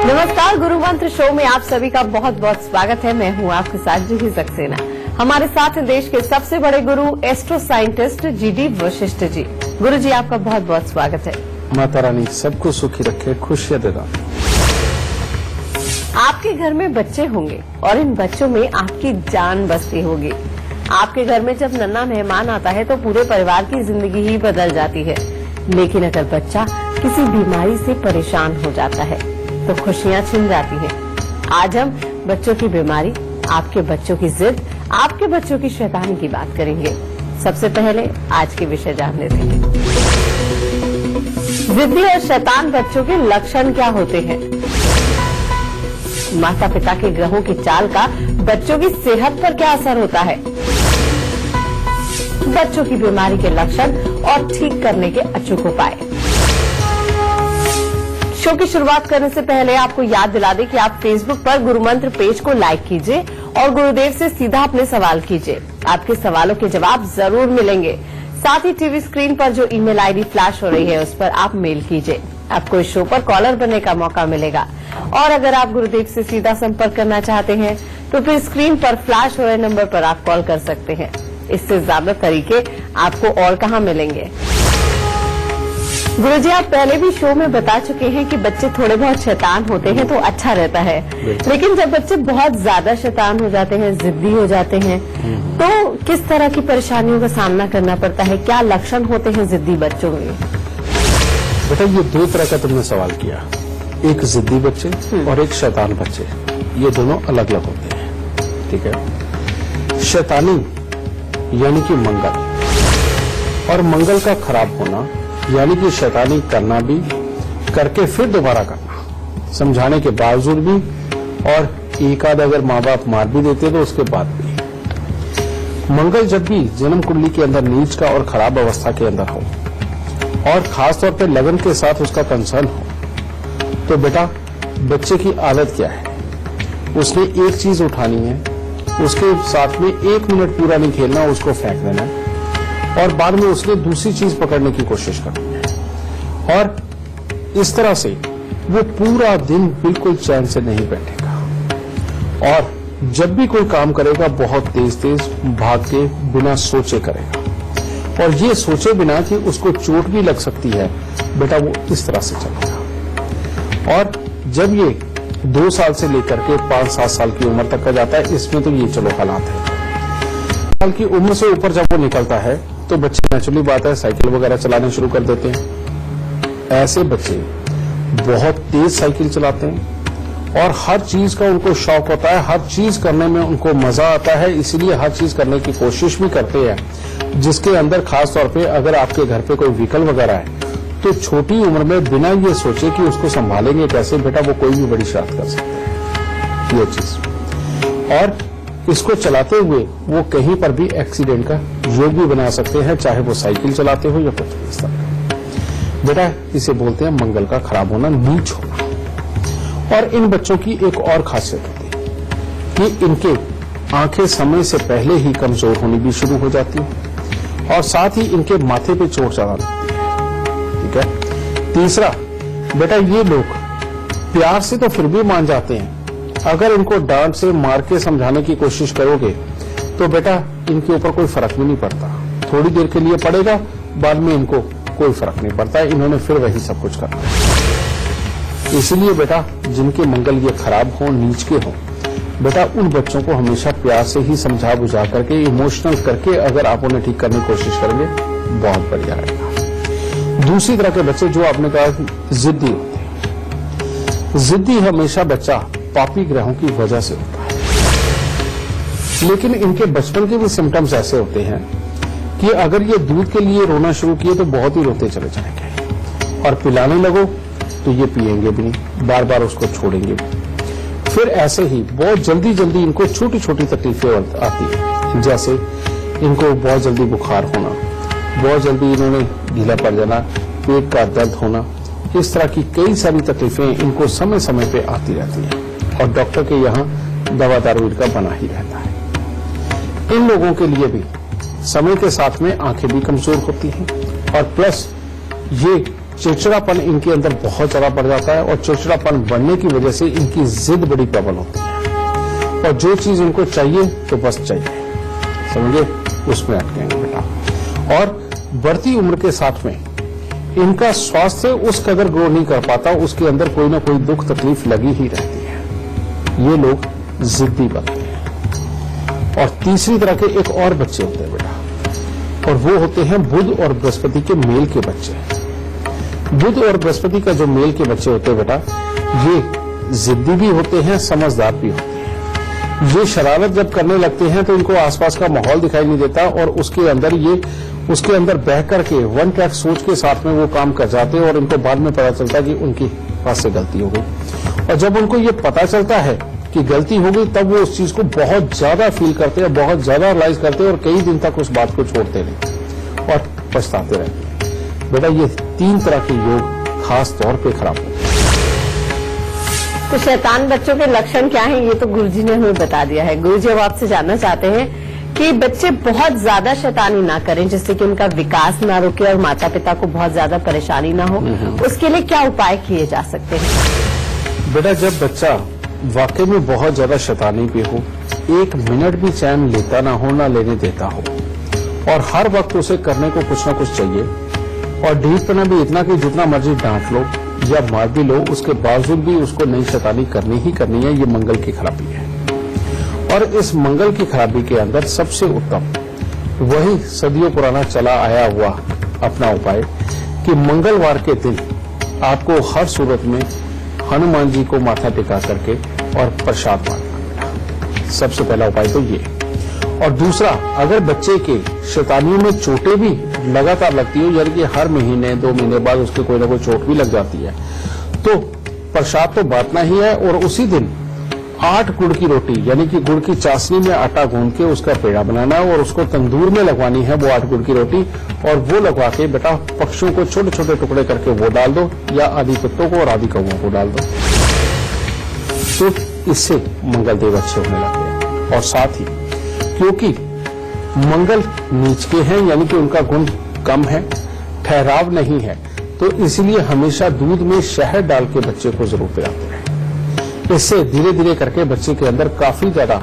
नमस्कार, गुरु मंत्र शो में आप सभी का बहुत बहुत स्वागत है। मैं हूं आपके साथ जूही सक्सेना। हमारे साथ हैं देश के सबसे बड़े गुरु astro scientist GD Vashishtha ji. गुरु जी, आपका बहुत बहुत स्वागत है। माता रानी सबको सुखी रखे, खुशियां देना। आपके घर में बच्चे होंगे और इन बच्चों में आपकी जान बसती होगी। आपके घर में जब नन्हा मेहमान आता है तो पूरे परिवार की जिंदगी ही बदल जाती है। लेकिन अगर बच्चा किसी बीमारी से परेशान हो जाता है तो खुशियां छिन जाती हैं। आज हम बच्चों की बीमारी, आपके बच्चों की जिद, आपके बच्चों की शैतानी की बात करेंगे। सबसे पहले आज के विषय जान लेते हैं। जिद्दी और शैतान बच्चों के लक्षण क्या होते हैं? माता पिता के ग्रहों की चाल का बच्चों की सेहत पर क्या असर होता है? बच्चों की बीमारी के लक्षण और ठीक करने के अचूक उपाय। शो की शुरुआत करने से पहले आपको याद दिला दें कि आप फेसबुक पर गुरु मंत्र पेज को लाइक कीजिए और गुरुदेव से सीधा अपने सवाल कीजिए। आपके सवालों के जवाब जरूर मिलेंगे। साथ ही टीवी स्क्रीन पर जो ईमेल आईडी फ्लैश हो रही है उस पर आप मेल कीजिए। आपको इस शो पर कॉलर बनने का मौका मिलेगा। और अगर आप गुरुदेव से सीधा संपर्क करना चाहते हैं तो फिर स्क्रीन पर फ्लैश हो रहे नंबर पर आप कॉल कर सकते हैं। इससे ज्यादा तरीके आपको और कहां मिलेंगे। गुरुजी, आप पहले भी शो में बता चुके हैं कि बच्चे थोड़े बहुत शैतान होते हैं तो अच्छा रहता है, लेकिन जब बच्चे बहुत ज्यादा शैतान हो जाते हैं, जिद्दी हो जाते हैं, तो किस तरह की परेशानियों का सामना करना पड़ता है? क्या लक्षण होते हैं जिद्दी बच्चों में? बेटा, ये दो तरह का तुमने सवाल किया, एक जिद्दी बच्चे और एक शैतान बच्चे। ये दोनों अलग अलग होते हैं, ठीक है। शैतानी यानी कि मंगल, और मंगल का खराब होना यानी कि शैतानी करना भी, करके फिर दोबारा करना, समझाने के बावजूद भी, और एक आध अगर माँ बाप मार भी देते तो उसके बाद भी। मंगल जब भी जन्म कुंडली के अंदर नीच का और खराब अवस्था के अंदर हो और खासतौर पर लगन के साथ उसका कंसर्न हो, तो बेटा बच्चे की आदत क्या है? उसने एक चीज उठानी है, उसके साथ में 1 मिनट पूरा नहीं खेलना, उसको फेंक देना है, और बाद में उसने दूसरी चीज पकड़ने की कोशिश करनी है। और इस तरह से वो पूरा दिन बिल्कुल चैन से नहीं बैठेगा, और जब भी कोई काम करेगा बहुत तेज तेज भाग के बिना सोचे करेगा, और ये सोचे बिना कि उसको चोट भी लग सकती है, बेटा वो इस तरह से चलेगा। और जब ये 2 साल से लेकर के 5-7 साल की उम्र तक का जाता है, इसमें तो ये चलो हालात है। साल की उम्र से ऊपर जब वो निकलता है तो बच्चे नेचुरली बात है साइकिल वगैरह चलाने शुरू कर देते हैं। ऐसे बच्चे बहुत तेज साइकिल चलाते हैं और हर चीज का उनको शौक होता है, हर चीज करने में उनको मजा आता है, इसलिए हर चीज करने की कोशिश भी करते हैं। जिसके अंदर खास तौर पे अगर आपके घर पे कोई व्हीकल वगैरह है तो छोटी उम्र में बिना ये सोचे कि उसको संभालेंगे कैसे, बेटा वो कोई भी बड़ी शरारत कर सकते हैं ये चीज। और इसको चलाते हुए वो कहीं पर भी एक्सीडेंट का योग भी बना सकते हैं, चाहे वो साइकिल चलाते हो या कुछ इस तरह। बेटा इसे बोलते हैं मंगल का खराब होना, नीच होना। और इन बच्चों की एक और खासियत होती है कि इनके आंखें समय से पहले ही कमजोर होनी भी शुरू हो जाती है, और साथ ही इनके माथे पे चोट चढ़ा लगती है, ठीक है। तीसरा, बेटा ये लोग प्यार से तो फिर भी मान जाते हैं, अगर इनको डांट से मार के समझाने की कोशिश करोगे तो बेटा इनके ऊपर कोई फर्क भी नहीं पड़ता। थोड़ी देर के लिए पड़ेगा, बाद में इनको कोई फर्क नहीं पड़ता, इन्होंने फिर वही सब कुछ करना। इसलिए बेटा जिनके मंगल ये खराब हो, नीच के हो, बेटा उन बच्चों को हमेशा प्यार से ही समझा बुझा करके, इमोशनल करके अगर आप उन्हें ठीक करने की कोशिश करेंगे बहुत बढ़िया रहेगा। दूसरी तरह के बच्चे जो आपने कहा जिद्दी होते हैं, जिद्दी हमेशा बच्चा पापी ग्रहों की वजह से होता है, लेकिन इनके बचपन के भी सिम्टम्स ऐसे होते हैं कि अगर ये दूध के लिए रोना शुरू किए तो बहुत ही रोते चले जाएंगे, और पिलाने लगो तो ये पिएंगे भी नहीं, बार बार उसको छोड़ेंगे भी। फिर ऐसे ही बहुत जल्दी जल्दी इनको छोटी छोटी तकलीफें आती है, जैसे इनको बहुत जल्दी बुखार होना, बहुत जल्दी इन्होंने ढीला पड़ जाना, पेट का दर्द होना, इस तरह की कई सारी तकलीफें इनको समय समय पे आती रहती हैं, और डॉक्टर के यहाँ दवा दारू इनका बना ही रहता है। इन लोगों के लिए भी समय के साथ में आंखें भी कमजोर होती हैं और प्लस ये चिड़चिड़ापन इनके अंदर बहुत ज्यादा बढ़ जाता है और चिड़चिड़ापन बढ़ने की वजह से इनकी जिद बड़ी प्रबल होती है और जो चीज इनको चाहिए तो बस चाहिए, समझे, उसमें अटकेंगे बेटा। और बढ़ती उम्र के साथ में इनका स्वास्थ्य उस कदर ग्रो नहीं कर पाता, उसके अंदर कोई ना कोई दुख तकलीफ लगी ही रहती है। ये लोग जिद्दी बनते हैं। और तीसरी तरह के एक और बच्चे होते हैं बेटा, और वो होते हैं बुध और बृहस्पति के मेल के बच्चे। बुध और बृहस्पति का जो मेल के बच्चे होते हैं बेटा, ये जिद्दी भी होते हैं, समझदार भी होते हैं। ये शरारत जब करने लगते हैं तो इनको आसपास का माहौल दिखाई नहीं देता और उसके अंदर बह करके वन ट्रैक सोच के साथ में वो काम कर जाते हैं और इनको बाद में पता चलता कि उनकी पास से गलती हो गई। और जब उनको ये पता चलता है कि गलती हो गई तब वो उस चीज को बहुत ज्यादा फील करते हैं, बहुत ज्यादा रियलाइज करते हैं और कई दिन तक उस बात को छोड़ते नहीं और पछताते रहते हैं। बेटा ये 3 तरह के योग खास तौर पे खराब होते हैं। तो शैतान बच्चों के लक्षण क्या हैं, ये तो गुरुजी ने हमें बता दिया है। गुरुजी अब आपसे जानना चाहते हैं कि बच्चे बहुत ज्यादा शैतानी ना करें जिससे कि उनका विकास ना रुके और माता पिता को बहुत ज्यादा परेशानी ना हो, उसके लिए क्या उपाय किए जा सकते हैं? बेटा जब बच्चा वाकई में बहुत ज्यादा शैतानी पे हो, 1 मिनट भी चैन लेता ना हो, ना लेने देता हो और हर वक्त उसे करने को कुछ ना कुछ चाहिए और ढीठपना भी इतना कि जितना मर्जी डांट लो या मार भी लो, उसके बावजूद भी उसको नई शैतानी करनी ही करनी है, ये मंगल की खराबी है। और इस मंगल की खराबी के अंदर सबसे उत्तम वही सदियों पुराना चला आया हुआ अपना उपाय कि मंगलवार के दिन आपको हर सूरत में हनुमान जी को माथा टिका करके और प्रसाद मांगना। सबसे पहला उपाय तो ये। और दूसरा, अगर बच्चे के शैतानियों में चोटें भी लगातार लगती हो, यानी कि हर महीने 2 महीने बाद उसके कोई ना कोई चोट भी लग जाती है, तो प्रसाद तो बांटना ही है और उसी दिन 8 गुड़ की रोटी यानी कि गुड़ की चाशनी में आटा गूंद के उसका पेड़ा बनाना है और उसको तंदूर में लगवानी है वो 8 गुड़ की रोटी, और वो लगवा के बेटा पक्षियों को छोटे छोटे टुकड़े करके वो डाल दो या आदि कुत्तों को और आदि कौओं को डाल दो। तो इससे मंगल देव अच्छे होने लगते हैं। और साथ ही क्योंकि मंगल नीच के हैं यानी कि उनका गुण कम है, ठहराव नहीं है, तो इसलिए हमेशा दूध में शहद डाल के बच्चे को जरूर पिलाते हैं। इससे धीरे धीरे करके बच्चे के अंदर काफी ज्यादा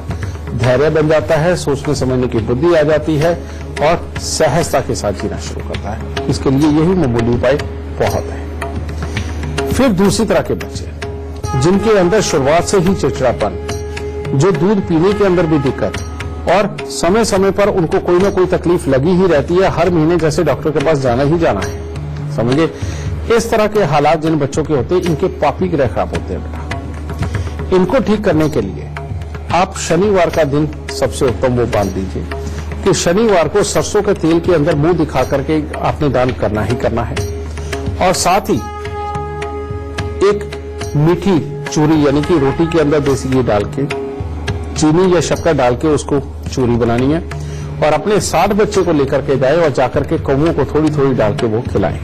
धैर्य बन जाता है, सोचने समझने की बुद्धि आ जाती है और सहजता के साथ जीना शुरू करता है। इसके लिए यही मामूली उपाय बहुत है। फिर दूसरी तरह के बच्चे जिनके अंदर शुरुआत से ही चिड़चिड़ापन, जो दूध पीने के अंदर भी दिक्कत और समय समय पर उनको कोई ना कोई तकलीफ लगी ही रहती है, हर महीने जैसे डॉक्टर के पास जाना ही जाना है, समझिए, इस तरह के हालात जिन बच्चों के होते हैं इनके पापी ग्रह खराब होते हैं बेटा। इनको ठीक करने के लिए आप शनिवार का दिन सबसे उत्तम वो बांध दीजिए कि शनिवार को सरसों के तेल के अंदर मुंह दिखा करके आपने दान करना ही करना है। और साथ ही एक मीठी चूरी यानी कि रोटी के अंदर देसी घी डाल के चीनी या शक्कर डाल के उसको चूरी बनानी है और अपने 60 बच्चे को लेकर के जाए और जाकर के कौओं को थोड़ी थोड़ी डाल के वो खिलाएं।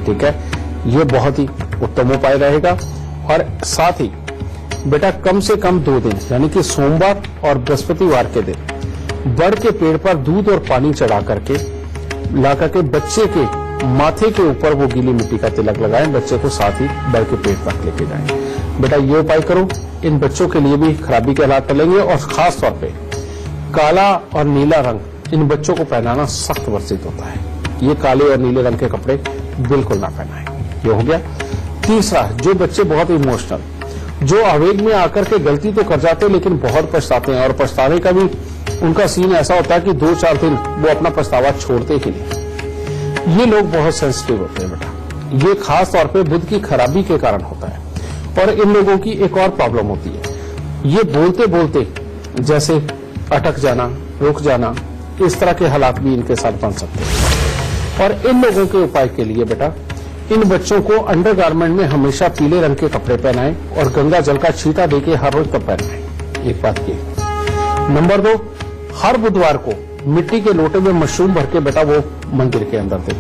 ठीक है, ये बहुत ही उत्तम उपाय रहेगा। और साथ ही बेटा कम से कम 2 दिन यानी कि सोमवार और बृहस्पतिवार के दिन बड़ के पेड़ पर दूध और पानी चढ़ा करके ला करके बच्चे के माथे के ऊपर वो गीली मिट्टी का तिलक लगाएं, बच्चे को साथ ही बड़ के पेड़ तक लेके जाएं। बेटा ये उपाय करो, इन बच्चों के लिए भी खराबी के हालात टलेंगे। और खास तौर पे काला और नीला रंग इन बच्चों को पहनाना सख्त वर्जित होता है, ये काले और नीले रंग के कपड़े बिल्कुल ना पहनाएं। ये हो गया। तीसरा, जो बच्चे बहुत इमोशनल, जो आवेग में आकर के गलती तो कर जाते हैं लेकिन बहुत पछताते हैं और पछताने का भी उनका सीन ऐसा होता है कि 2-4 दिन वो अपना पछतावा छोड़ते ही नहीं, ये लोग बहुत सेंसिटिव होते हैं बेटा। ये खास तौर पे बुध की खराबी के कारण होता है। और इन लोगों की एक और प्रॉब्लम होती है, ये बोलते बोलते जैसे अटक जाना, रुक जाना, इस तरह के हालात भी इनके साथ बन सकते हैं। और इन लोगों के उपाय के लिए बेटा इन बच्चों को अंडरगारमेंट में हमेशा पीले रंग के कपड़े पहनाएं और गंगा जल का छींटा देके हर रोज तब पहनाएं। एक बात ये। नंबर 2, हर बुधवार को मिट्टी के लोटे में मशरूम भर के बेटा वो मंदिर के अंदर दें।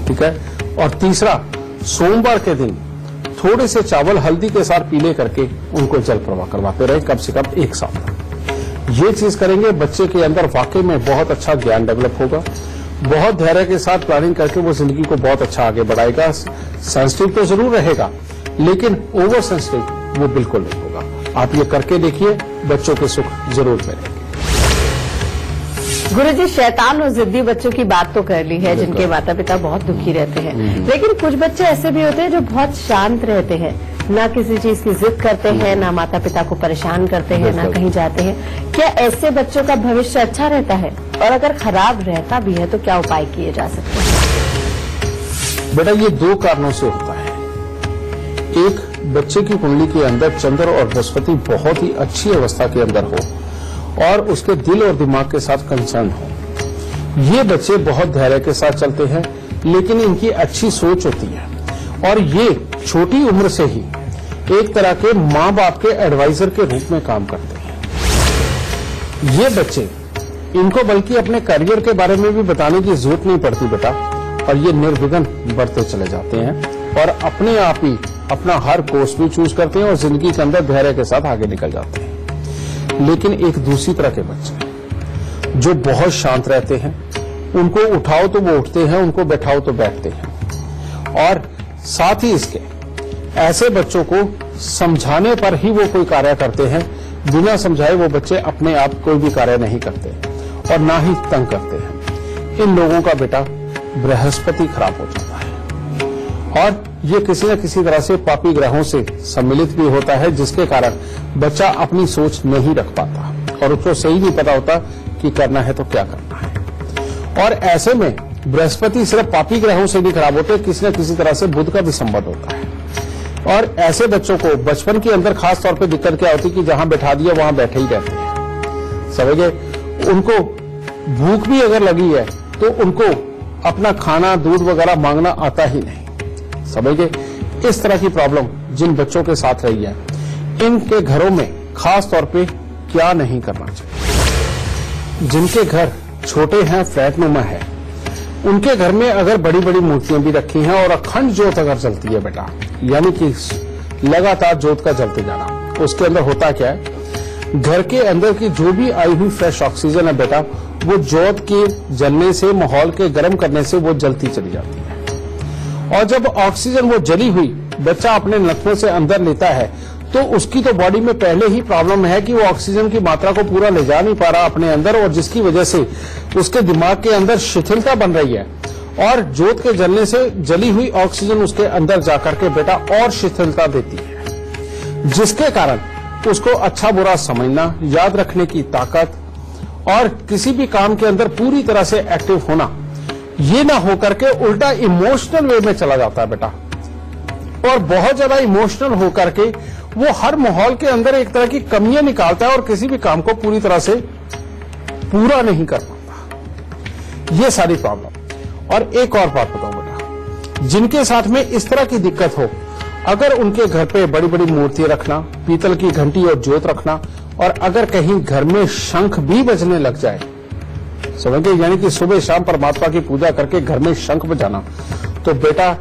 ठीक है। और तीसरा, सोमवार के दिन थोड़े से चावल हल्दी के साथ पीले करके उनको जल प्रवाह करवाते रहे कम से कम 1 सप्ताह। ये चीज करेंगे, बच्चे के अंदर वाकई में बहुत अच्छा ज्ञान डेवलप होगा, बहुत धैर्य के साथ प्लानिंग करके वो जिंदगी को बहुत अच्छा आगे बढ़ाएगा। सेंसिटिव तो जरूर रहेगा, लेकिन ओवर सेंसिटिव वो बिल्कुल नहीं होगा। आप ये करके देखिए, बच्चों के सुख जरूर मिलेंगे। गुरुजी, शैतान और जिद्दी बच्चों की बात तो कर ली है, जिनके माता पिता बहुत दुखी रहते हैं, लेकिन कुछ बच्चे ऐसे भी होते हैं जो बहुत शांत रहते हैं, ना किसी चीज की जिद करते हैं, ना माता पिता को परेशान करते हैं, ना कहीं जाते हैं। क्या ऐसे बच्चों का भविष्य अच्छा रहता है? और अगर खराब रहता भी है तो क्या उपाय किए जा सकते हैं? बेटा, ये दो कारणों से होता है। एक, बच्चे की कुंडली के अंदर चंद्र और बृहस्पति बहुत ही अच्छी अवस्था के अंदर हो और उसके दिल और दिमाग के साथ कंसर्न हो। ये बच्चे बहुत धैर्य के साथ चलते हैं, लेकिन इनकी अच्छी सोच होती है और ये छोटी उम्र से ही एक तरह के माँ बाप के एडवाइजर के रूप में काम करते हैं। ये बच्चे, इनको बल्कि अपने करियर के बारे में भी बताने की जरूरत नहीं पड़ती बेटा, और ये निर्विघ्न बढ़ते चले जाते हैं और अपने आप ही अपना हर कोर्स भी चूज करते हैं और जिंदगी के अंदर धैर्य के साथ आगे निकल जाते हैं। लेकिन एक दूसरी तरह के बच्चे जो बहुत शांत रहते हैं, उनको उठाओ तो वो उठते हैं, उनको बैठाओ तो बैठते हैं, और साथ ही इसके ऐसे बच्चों को समझाने पर ही वो कोई कार्य करते हैं, बिना समझाए वो बच्चे अपने आप कोई भी कार्य नहीं करते और ना ही तंग करते हैं। इन लोगों का बेटा बृहस्पति खराब हो जाता है और ये किसी न किसी तरह से पापी ग्रहों से सम्मिलित भी होता है, जिसके कारण बच्चा अपनी सोच नहीं रख पाता और उसको सही नहीं पता होता कि करना है तो क्या करना है। और ऐसे में बृहस्पति सिर्फ पापी ग्रहों से भी खराब होते, किसी न किसी तरह से बुध का भी संबंध होता है। और ऐसे बच्चों को बचपन के अंदर खास तौर पे दिक्कत क्या होती है कि जहां बैठा दिया वहां बैठे ही रहते हैं, समझ गए। उनको भूख भी अगर लगी है तो उनको अपना खाना, दूध वगैरह मांगना आता ही नहीं, समझ गए। इस तरह की प्रॉब्लम जिन बच्चों के साथ रही है, इनके घरों में खास तौर पे क्या नहीं करना चाहिए। जिनके घर छोटे हैं, फ्लैट नुमा है, उनके घर में अगर बड़ी बड़ी मूर्तियां भी रखी हैं और अखंड ज्योत अगर जलती है बेटा, यानी कि लगातार ज्योत का जलते जाना, उसके अंदर होता क्या है, घर के अंदर की जो भी आई हुई फ्रेश ऑक्सीजन है बेटा, वो ज्योत के जलने से, माहौल के गर्म करने से वो जलती चली जाती है। और जब ऑक्सीजन वो जली हुई बच्चा अपने नथनों से अंदर लेता है, तो उसकी तो बॉडी में पहले ही प्रॉब्लम है कि वो ऑक्सीजन की मात्रा को पूरा ले जा नहीं पा रहा अपने अंदर, और जिसकी वजह से उसके दिमाग के अंदर शिथिलता बन रही है और ज्योत के जलने से जली हुई ऑक्सीजन उसके अंदर जाकर के बेटा और शिथिलता देती है, जिसके कारण उसको अच्छा बुरा समझना, याद रखने की ताकत और किसी भी काम के अंदर पूरी तरह से एक्टिव होना, ये ना होकर के उल्टा इमोशनल वे में चला जाता है बेटा। और बहुत ज्यादा इमोशनल होकर के वो हर माहौल के अंदर एक तरह की कमियां निकालता है और किसी भी काम को पूरी तरह से पूरा नहीं कर पाता। ये सारी प्रॉब्लम। और एक और बात बताऊं बेटा, जिनके साथ में इस तरह की दिक्कत हो, अगर उनके घर पे बड़ी बड़ी मूर्तियां रखना, पीतल की घंटी और ज्योत रखना, और अगर कहीं घर में शंख भी बजने लग जाए, समझिए, यानी कि सुबह शाम परमात्मा की पूजा करके घर में शंख बजाना, तो बेटा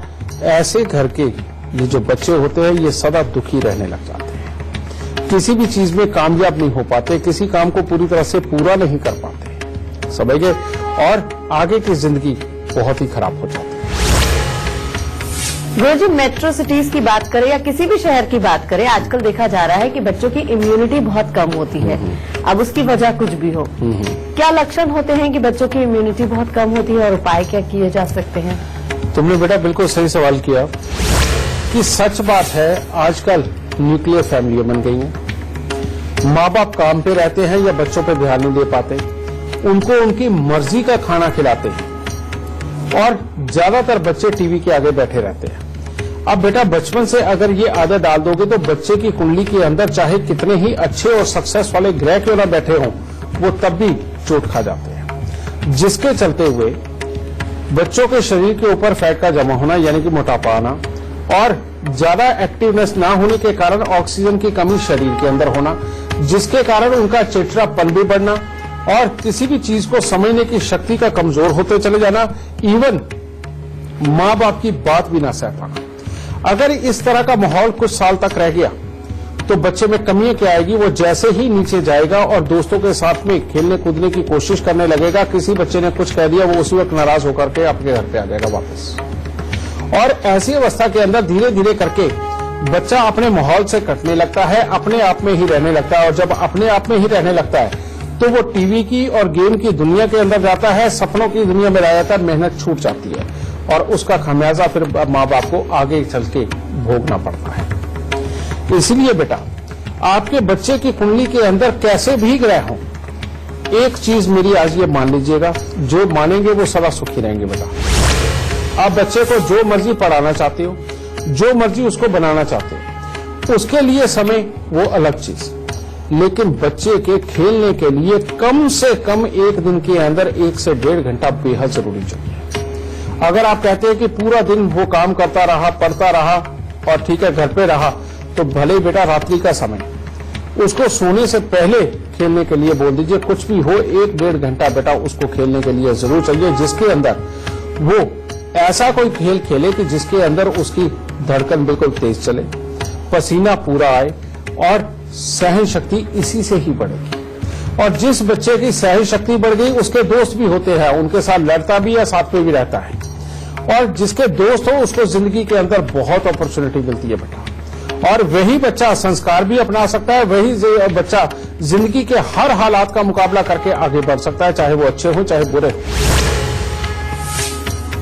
ऐसे घर के ये जो बच्चे होते हैं ये सदा दुखी रहने लग जाते हैं, किसी भी चीज में कामयाब नहीं हो पाते, किसी काम को पूरी तरह से पूरा नहीं कर पाते, समझ गए, और आगे की जिंदगी बहुत ही खराब हो जाती है। गुरुजी, मेट्रो सिटीज की बात करें या किसी भी शहर की बात करें, आजकल देखा जा रहा है कि बच्चों की इम्यूनिटी बहुत कम होती है। अब उसकी वजह कुछ भी हो, क्या लक्षण होते हैं कि बच्चों की इम्यूनिटी बहुत कम होती है और उपाय क्या किए जा सकते हैं? तुमने बेटा बिल्कुल सही सवाल किया कि सच बात है, आजकल न्यूक्लियर फैमिली बन गई हैं, माँ बाप काम पे रहते हैं या बच्चों पे ध्यान नहीं दे पाते, उनको उनकी मर्जी का खाना खिलाते हैं और ज्यादातर बच्चे टीवी के आगे बैठे रहते हैं। अब बेटा बचपन से अगर ये आदत डाल दोगे तो बच्चे की कुंडली के अंदर चाहे कितने ही अच्छे और सक्सेस वाले ग्रह क्यों ना बैठे हों, वो तब भी चोट खा जाते हैं, जिसके चलते हुए बच्चों के शरीर के ऊपर फैट का जमा होना, यानी कि मोटापा आना, और ज्यादा एक्टिवनेस ना होने के कारण ऑक्सीजन की कमी शरीर के अंदर होना, जिसके कारण उनका चिड़चिड़ापन भी बढ़ना और किसी भी चीज को समझने की शक्ति का कमजोर होते चले जाना, इवन माँ बाप की बात भी ना सह पाना। अगर इस तरह का माहौल कुछ साल तक रह गया तो बच्चे में कमियां क्या आएगी, वो जैसे ही नीचे जाएगा और दोस्तों के साथ में खेलने कूदने की कोशिश करने लगेगा, किसी बच्चे ने कुछ कह दिया, वो उसी वक्त नाराज होकर के आपके घर पे आ जाएगा वापस। और ऐसी अवस्था के अंदर धीरे धीरे करके बच्चा अपने माहौल से कटने लगता है, अपने आप में ही रहने लगता है, और जब अपने आप में ही रहने लगता है तो वो टीवी की और गेम की दुनिया के अंदर जाता है, सपनों की दुनिया में रह जाता है, मेहनत छूट जाती है और उसका खामियाजा फिर माँ बाप को आगे चल के भोगना पड़ता है। इसलिए बेटा, आपके बच्चे की कुंडली के अंदर कैसे भी ग्रह हों, एक चीज मेरी आज ये मान लीजिएगा, जो मानेंगे वो सदा सुखी रहेंगे बेटा। आप बच्चे को जो मर्जी पढ़ाना चाहते हो, जो मर्जी उसको बनाना चाहते हो, उसके लिए समय वो अलग चीज, लेकिन बच्चे के खेलने के लिए कम से कम एक दिन के अंदर 1 से 1.5 घंटा बेहद जरूरी चाहिए। अगर आप कहते हैं कि पूरा दिन वो काम करता रहा, पढ़ता रहा और ठीक है घर पे रहा, तो भले ही बेटा रात्रि का समय उसको सोने से पहले खेलने के लिए बोल दीजिए, कुछ भी हो 1-1.5 घंटा बेटा उसको खेलने के लिए जरूर चाहिए, जिसके अंदर वो ऐसा कोई खेल खेले कि जिसके अंदर उसकी धड़कन बिल्कुल तेज चले, पसीना पूरा आए और सहन शक्ति इसी से ही बढ़ेगी। और जिस बच्चे की सहन शक्ति बढ़ गई, उसके दोस्त भी होते हैं, उनके साथ लड़ता भी है, साथ में भी रहता है, और जिसके दोस्त हो उसको जिंदगी के अंदर बहुत अपॉर्चुनिटी मिलती है बेटा। और वही बच्चा संस्कार भी अपना सकता है, वही बच्चा जिंदगी के हर हालात का मुकाबला करके आगे बढ़ सकता है, चाहे वो अच्छे हो चाहे बुरे हो।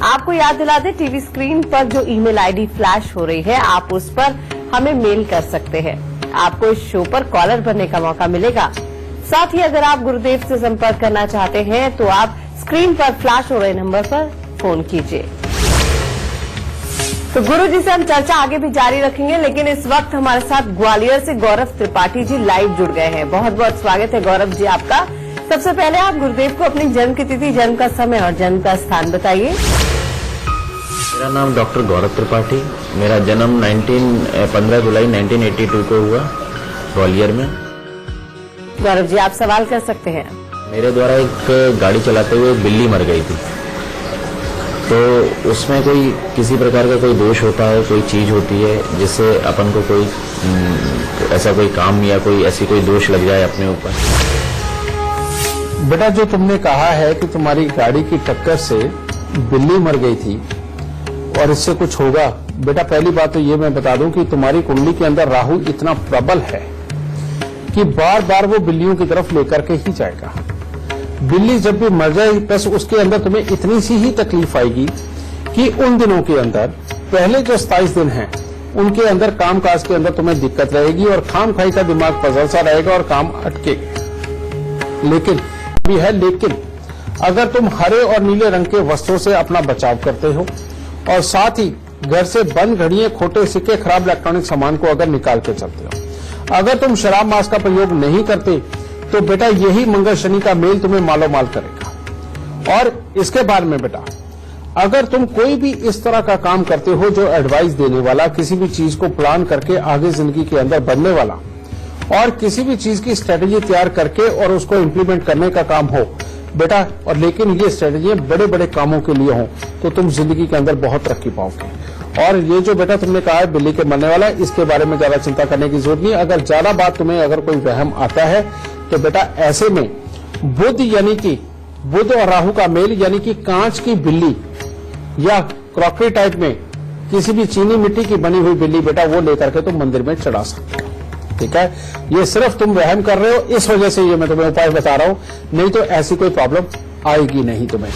आपको याद दिला दें, टीवी स्क्रीन पर जो ईमेल आईडी फ्लैश हो रही है, आप उस पर हमें मेल कर सकते हैं। आपको इस शो पर कॉलर बनने का मौका मिलेगा। साथ ही अगर आप गुरुदेव से संपर्क करना चाहते हैं तो आप स्क्रीन पर फ्लैश हो रहे नंबर पर फोन कीजिए। तो गुरु जी से हम चर्चा आगे भी जारी रखेंगे, लेकिन इस वक्त हमारे साथ ग्वालियर से गौरव त्रिपाठी जी लाइव जुड़ गए हैं। बहुत बहुत स्वागत है गौरव जी आपका। सबसे पहले आप गुरुदेव को अपनी जन्म की तिथि, जन्म का समय और जन्म का स्थान बताइए। मेरा नाम डॉक्टर गौरव त्रिपाठी, मेरा जन्म 15 जुलाई 1982 को हुआ ग्वालियर में। गौरव जी आप सवाल कर सकते हैं। मेरे द्वारा एक गाड़ी चलाते हुए बिल्ली मर गई थी, तो उसमें कोई किसी प्रकार का कोई दोष होता है, कोई चीज होती है जिससे अपन को कोई ऐसा कोई काम या कोई ऐसी कोई दोष लग जाए अपने ऊपर। बेटा जो तुमने कहा है कि तुम्हारी गाड़ी की टक्कर से बिल्ली मर गई थी और इससे कुछ होगा, बेटा पहली बात तो ये मैं बता दूं कि तुम्हारी कुंडली के अंदर राहु इतना प्रबल है कि बार बार वो बिल्लियों की तरफ लेकर के ही जाएगा। बिल्ली जब भी मर जाए बस उसके अंदर तुम्हें इतनी सी ही तकलीफ आएगी कि उन दिनों के अंदर पहले जो 27 दिन हैं उनके अंदर काम काज के अंदर तुम्हें दिक्कत रहेगी और खाम खाई का दिमाग पजल सा रहेगा और काम अटकेगा। लेकिन भी है, लेकिन अगर तुम हरे और नीले रंग के वस्त्रों से अपना बचाव करते हो और साथ ही घर से बंद घड़ियां, खोटे सिक्के, खराब इलेक्ट्रॉनिक सामान को अगर निकाल के चलते हो, अगर तुम शराब मांस का प्रयोग नहीं करते तो बेटा यही मंगल शनि का मेल तुम्हें मालो माल करेगा। और इसके बाद में बेटा अगर तुम कोई भी इस तरह का काम करते हो जो एडवाइस देने वाला, किसी भी चीज को प्लान करके आगे जिंदगी के अंदर बढ़ने वाला और किसी भी चीज की स्ट्रेटेजी तैयार करके और उसको इम्प्लीमेंट करने का काम हो बेटा, और लेकिन ये स्ट्रेटेजी बड़े बड़े कामों के लिए हो तो तुम जिंदगी के अंदर बहुत तरक्की पाओगे। और ये जो बेटा तुमने कहा है बिल्ली के मरने वाला, इसके बारे में ज्यादा चिंता करने की जरूरत नहीं। अगर ज्यादा बात तुम्हें अगर कोई वहम आता है तो बेटा ऐसे में बुध यानी कि बुध और राहु का मेल यानी कि कांच की बिल्ली या क्रॉकरी टाइप में किसी भी चीनी मिट्टी की बनी हुई बिल्ली बेटा वो लेकर के तुम मंदिर में चढ़ा सकते हो। ठीक है, ये सिर्फ तुम वहम कर रहे हो, इस वजह से ये मैं तुम्हें उपाय बता रहा हूं, नहीं तो ऐसी कोई प्रॉब्लम आएगी नहीं तुम्हें।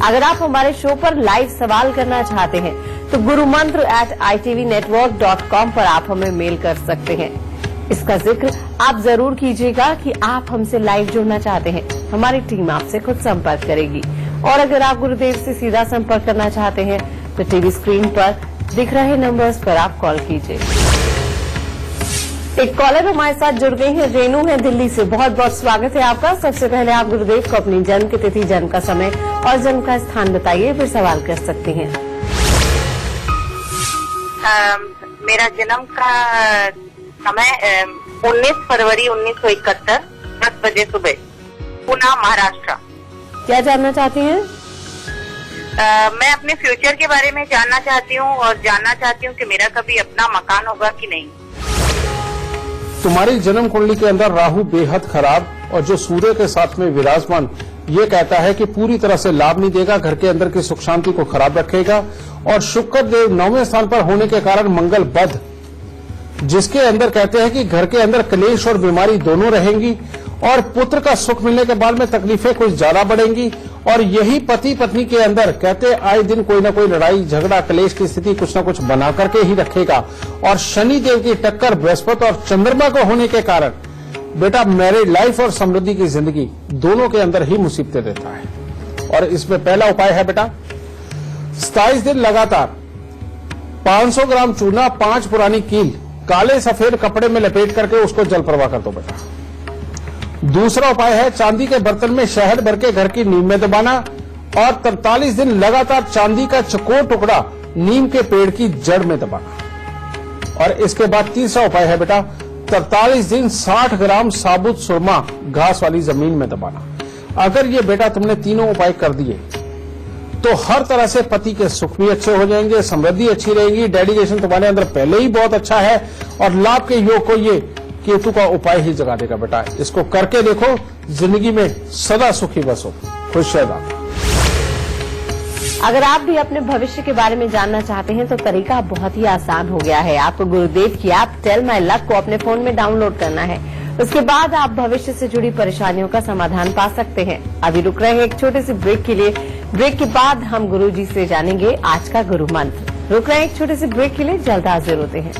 अगर आप हमारे शो पर लाइव सवाल करना चाहते हैं तो gurumantra@itvnetwork.com पर आप हमें मेल कर सकते हैं। इसका जिक्र आप जरूर कीजिएगा कि आप हमसे लाइव जुड़ना चाहते हैं, हमारी टीम आपसे खुद संपर्क करेगी। और अगर आप गुरुदेव से सीधा संपर्क करना चाहते हैं तो टीवी स्क्रीन पर दिख रहे नंबर्स पर आप कॉल कीजिए। एक कॉलर हमारे साथ जुड़ गई है, रेनू है दिल्ली से। बहुत बहुत स्वागत है आपका। सबसे पहले आप गुरुदेव को अपनी जन्म की तिथि, जन्म का समय और जन्म का स्थान बताइए, फिर सवाल कर सकती हैं। मेरा जन्म का समय 19 फरवरी 1971 10 बजे सुबह, पुणे महाराष्ट्र। क्या जानना चाहती हैं? मैं अपने फ्यूचर के बारे में जानना चाहती हूँ और जानना चाहती हूँ कि मेरा कभी अपना मकान होगा कि नहीं। तुम्हारी जन्म कुंडली के अंदर राहु बेहद खराब और जो सूर्य के साथ में विराजमान, ये कहता है कि पूरी तरह से लाभ नहीं देगा, घर के अंदर की सुख शांति को खराब रखेगा। और शुक्र देव 9वें स्थान पर होने के कारण मंगल बध, जिसके अंदर कहते हैं कि घर के अंदर क्लेश और बीमारी दोनों रहेंगी और पुत्र का सुख मिलने के बाद में तकलीफें कुछ ज्यादा बढ़ेंगी। और यही पति पत्नी के अंदर कहते आए दिन कोई ना कोई लड़ाई झगड़ा क्लेश की स्थिति कुछ ना कुछ बना करके ही रखेगा। और शनि देव की टक्कर बृहस्पति और चंद्रमा को होने के कारण बेटा मैरिड लाइफ और समृद्धि की जिंदगी दोनों के अंदर ही मुसीबतें देता है। और इसमें पहला उपाय है बेटा 27 दिन लगातार 500 ग्राम चूना, 5 पुरानी कील काले सफेद कपड़े में लपेट करके उसको जल प्रवाह कर दो बेटा। दूसरा उपाय है चांदी के बर्तन में शहद भर के घर की नींव में दबाना और 43 दिन लगातार चांदी का चौकोर टुकड़ा नीम के पेड़ की जड़ में दबाना। और इसके बाद तीसरा उपाय है बेटा 43 दिन 60 ग्राम साबुत सुरमा घास वाली जमीन में दबाना। अगर ये बेटा तुमने तीनों उपाय कर दिए तो हर तरह से पति के सुख भी अच्छे हो जाएंगे, समृद्धि अच्छी रहेगी, डेडिकेशन तुम्हारे अंदर पहले ही बहुत अच्छा है और लाभ के योग को ये केतु का उपाय ही जगा देगा बेटा। इसको करके देखो, जिंदगी में सदा सुखी बसो, खुश रहेगा। अगर आप भी अपने भविष्य के बारे में जानना चाहते हैं तो तरीका बहुत ही आसान हो गया है। आपको गुरुदेव की ऐप टेल माई लक को अपने फोन में डाउनलोड करना है। उसके बाद आप भविष्य से जुड़ी परेशानियों का समाधान पा सकते हैं। अभी रुक रहे हैं एक छोटे से ब्रेक के लिए। ब्रेक के बाद हम गुरुजी से जानेंगे आज का गुरु मंत्र। रुक रहे हैं एक छोटे से ब्रेक के लिए, जल्द हाजिर होते हैं।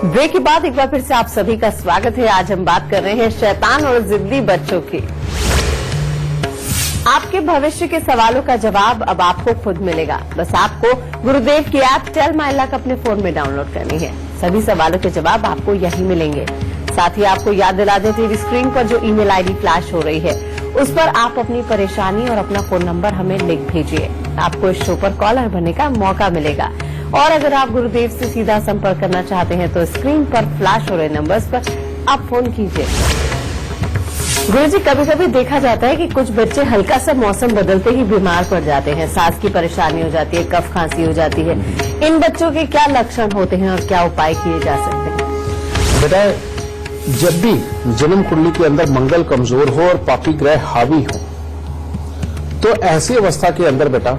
ब्रेक के बाद एक बार फिर से आप सभी का स्वागत है। आज हम बात कर रहे हैं शैतान और जिद्दी बच्चों की। आपके भविष्य के सवालों का जवाब अब आपको खुद मिलेगा। बस आपको गुरुदेव की ऐप टेल माई लक अपने फोन में डाउनलोड करनी है। सभी सवालों के जवाब आपको यहीं मिलेंगे। साथ ही आपको याद दिला दें टीवी स्क्रीन पर जो ईमेल आईडी फ्लैश हो रही है उस पर आप अपनी परेशानी और अपना फोन नंबर हमें लिख भेजिए। आपको इस शो पर कॉलर बनने का मौका मिलेगा। और अगर आप गुरुदेव से सीधा संपर्क करना चाहते हैं तो स्क्रीन पर फ्लैश हो रहे नंबर्स पर आप फोन कीजिए। गुरुजी, कभी कभी देखा जाता है कि कुछ बच्चे हल्का सा मौसम बदलते ही बीमार पड़ जाते हैं, सांस की परेशानी हो जाती है, कफ खांसी हो जाती है। इन बच्चों के क्या लक्षण होते हैं और क्या उपाय किए जा सकते हैं? बेटा, जब भी जन्म कुंडली के अंदर मंगल कमजोर हो और पापी ग्रह हावी हो तो ऐसी अवस्था के अंदर बेटा